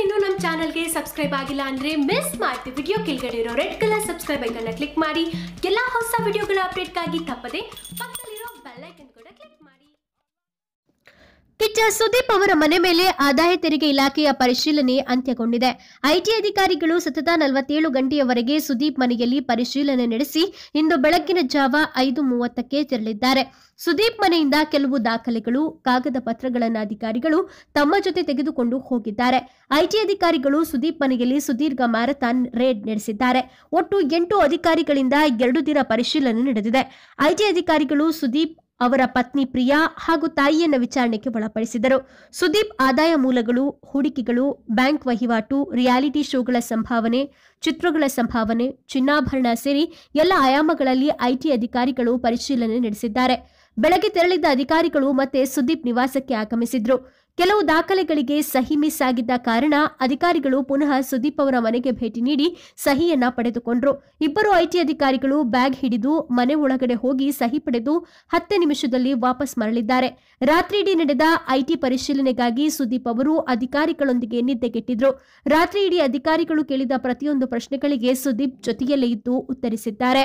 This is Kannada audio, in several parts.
ಇನ್ನೂ ನಮ್ಮ ಚಾನೆಲ್ಗೆ ಸಬ್ಸ್ಕ್ರೈಬ್ ಆಗಿಲ್ಲ ಅಂದ್ರೆ ಮಿಸ್ ಮಾಡ್ತಿ ವಿಡಿಯೋ ಕೆಳಗಡೆ ಇರೋ red colour subscribe icon click ಮಾಡಿ ಎಲ್ಲ ಹೊಸ ವಿಡಿಯೋಗಳ ಅಪ್ಡೇಟ್ಗಾಗಿ ತಪ್ಪದೆ ಪಕ್ಕದಲ್ಲಿರೋ ಬೆಲ್ ಐಕಾನ್ ಕೂಡ ಕ್ಲಿಕ್ ಮಾಡಿ. ಕಿಚ್ಚ ಸುದೀಪ್ ಅವರ ಮನೆ ಮೇಲೆ ಆದಾಯ ತೆರಿಗೆ ಇಲಾಖೆಯ ಪರಿಶೀಲನೆ ಅಂತ್ಯಗೊಂಡಿದೆ. ಐಟಿ ಅಧಿಕಾರಿಗಳು ಸತತ 47 ಗಂಟೆಯವರೆಗೆ ಸುದೀಪ್ ಮನೆಯಲ್ಲಿ ಪರಿಶೀಲನೆ ನಡೆಸಿ ಇಂದು ಬೆಳಗ್ಗಿನ ಜಾವ 5:30ಕ್ಕೆ ತೆರಳಿದ್ದಾರೆ. ಸುದೀಪ್ ಮನೆಯಿಂದ ಕೆಲವು ದಾಖಲೆಗಳು, ಕಾಗದ ಪತ್ರಗಳನ್ನು ಅಧಿಕಾರಿಗಳು ತಮ್ಮ ಜೊತೆ ತೆಗೆದುಕೊಂಡು ಹೋಗಿದ್ದಾರೆ. ಐಟಿ ಅಧಿಕಾರಿಗಳು ಸುದೀಪ್ ಮನೆಯಲ್ಲಿ ಸುದೀರ್ಘ ಮ್ಯಾರಥಾನ್ ರೇಡ್ ನಡೆಸಿದ್ದಾರೆ. ಒಟ್ಟು 8 ಅಧಿಕಾರಿಗಳಿಂದ 2 ದಿನ ಪರಿಶೀಲನೆ ನಡೆದಿದೆ. ಐಟಿ ಅಧಿಕಾರಿಗಳು ಸುದೀಪ್ ಅವರ ಪತ್ನಿ ಪ್ರಿಯಾ ಹಾಗೂ ತಾಯಿಯನ್ನ ವಿಚಾರಣೆಗೆ ಒಳಪಡಿಸಿದರು. ಸುದೀಪ್ ಆದಾಯ ಮೂಲಗಳು, ಹೂಡಿಕೆಗಳು, ಬ್ಯಾಂಕ್ ವಹಿವಾಟು, ರಿಯಾಲಿಟಿ ಶೋಗಳ ಸಂಭಾವನೆ, ಚಿತ್ರಗಳ ಸಂಭಾವನೆ, ಚಿನ್ನಾಭರಣ ಸೇರಿ ಎಲ್ಲ ಆಯಾಮಗಳಲ್ಲಿ ಐಟಿ ಅಧಿಕಾರಿಗಳು ಪರಿಶೀಲನೆ ನಡೆಸಿದ್ದಾರೆ. ಬೆಳಗ್ಗೆ ತೆರಳಿದ್ದ ಅಧಿಕಾರಿಗಳು ಮತ್ತೆ ಸುದೀಪ್ ನಿವಾಸಕ್ಕೆ ಆಗಮಿಸಿದ್ರು. ಕೆಲವು ದಾಖಲೆಗಳಿಗೆ ಸಹಿ ಮಿಸ್ ಆಗಿದ್ದ ಕಾರಣ ಅಧಿಕಾರಿಗಳು ಪುನಃ ಸುದೀಪ್ ಅವರ ಮನೆಗೆ ಭೇಟಿ ನೀಡಿ ಸಹಿಯನ್ನ ಪಡೆದುಕೊಂಡ್ರು. ಇಬ್ಬರು ಐಟಿ ಅಧಿಕಾರಿಗಳು ಬ್ಯಾಗ್ ಹಿಡಿದು ಮನೆ ಒಳಗಡೆ ಹೋಗಿ ಸಹಿ ಪಡೆದು 10 ನಿಮಿಷದಲ್ಲಿ ವಾಪಸ್ ಮರಳಿದ್ದಾರೆ. ರಾತ್ರಿಯಿಡೀ ನಡೆದ ಐಟಿ ಪರಿಶೀಲನೆಗಾಗಿ ಸುದೀಪ್ ಅವರು ಅಧಿಕಾರಿಗಳೊಂದಿಗೆ ನಿದ್ದೆಗೆಟ್ಟಿದ್ರು. ರಾತ್ರಿ ಇಡೀ ಅಧಿಕಾರಿಗಳು ಕೇಳಿದ ಪ್ರತಿಯೊಂದು ಪ್ರಶ್ನೆಗಳಿಗೆ ಸುದೀಪ್ ಜೊತೆಯಲ್ಲೇ ಇದ್ದು ಉತ್ತರಿಸಿದ್ದಾರೆ.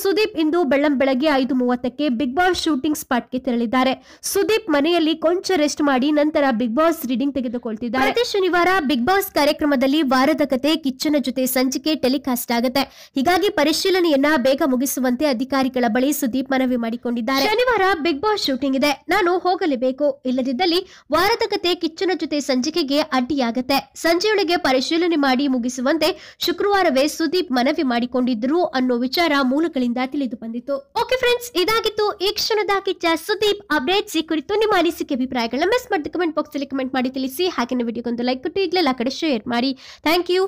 ಸುದೀಪ್ ಇಂದು ಬೆಳಗ್ಗೆ 5:30ಕ್ಕೆ ಬಿಗ್ ಬಾಸ್ ಶೂಟಿಂಗ್ ಸ್ಪಾಟ್ಗೆ ತೆರಳಿದ್ದಾರೆ. ಸುದೀಪ್ ಮನೆಯಲ್ಲಿ ಕೊಂಚ ರೆಸ್ಟ್ ಮಾಡಿ ನಂತರ ಬಿಗ್ ಬಾಸ್ ರೀಡಿಂಗ್ ತೆಗೆದುಕೊಳ್ತಿದ್ದಾರೆ. ಪ್ರತಿ ಶನಿವಾರ ಬಿಗ್ ಬಾಸ್ ಕಾರ್ಯಕ್ರಮದಲ್ಲಿ ವಾರದ ಕತೆ ಕಿಚ್ಚನ ಜೊತೆ ಸಂಚಿಕೆ ಟೆಲಿಕಾಸ್ಟ್ ಆಗುತ್ತೆ. ಹೀಗಾಗಿ ಪರಿಶೀಲನೆಯನ್ನ ಬೇಗ ಮುಗಿಸುವಂತೆ ಅಧಿಕಾರಿಗಳ ಬಳಿ ಸುದೀಪ್ ಮನವಿ ಮಾಡಿಕೊಂಡಿದ್ದಾರೆ. ಶನಿವಾರ ಬಿಗ್ ಬಾಸ್ ಶೂಟಿಂಗ್ ಇದೆ, ನಾನು ಹೋಗಲೇಬೇಕು, ಇಲ್ಲದಿದ್ದಲ್ಲಿ ವಾರದ ಕತೆ ಕಿಚ್ಚನ ಜೊತೆ ಸಂಚಿಕೆಗೆ ಅಡ್ಡಿಯಾಗತ್ತೆ. ಸಂಜೆಯೊಳಗೆ ಪರಿಶೀಲನೆ ಮಾಡಿ ಮುಗಿಸುವಂತೆ ಶುಕ್ರವಾರವೇ ಸುದೀಪ್ ಮನವಿ ಮಾಡಿಕೊಂಡಿದ್ರು ಅನ್ನೋ ವಿಚಾರ ಮೂಲಗಳಿಂದ ತಿಳಿದು ಬಂದಿತ್ತು. ಓಕೆ ಫ್ರೆಂಡ್ಸ್, ಇದಾಗಿತ್ತು ಈ ಕ್ಷಣದ ಕಿಚ್ಚ ಸುದೀಪ್ ಅಪ್ಡೇಟ್ಸ್. ಈ ಕುರಿತು ನಿಮ್ಮ ಅನಿಸಿಕೆ ಅಭಿಪ್ರಾಯಗಳನ್ನ ಮಿಸ್ ಮಾಡಿ ಕಮೆಂಟ್ ಬಾಕ್ಸ್ ಅಲ್ಲಿ ಕಮೆಂಟ್ ಮಾಡಿ ತಿಳಿಸಿ. ಹಾಗೆ ವಿಡಿಯೋಗೊಂದು ಲೈಕ್ ಕೊಟ್ಟು ಈಗಲೇ ಕಡೆ ಶೇರ್ ಮಾಡಿ. Thank you.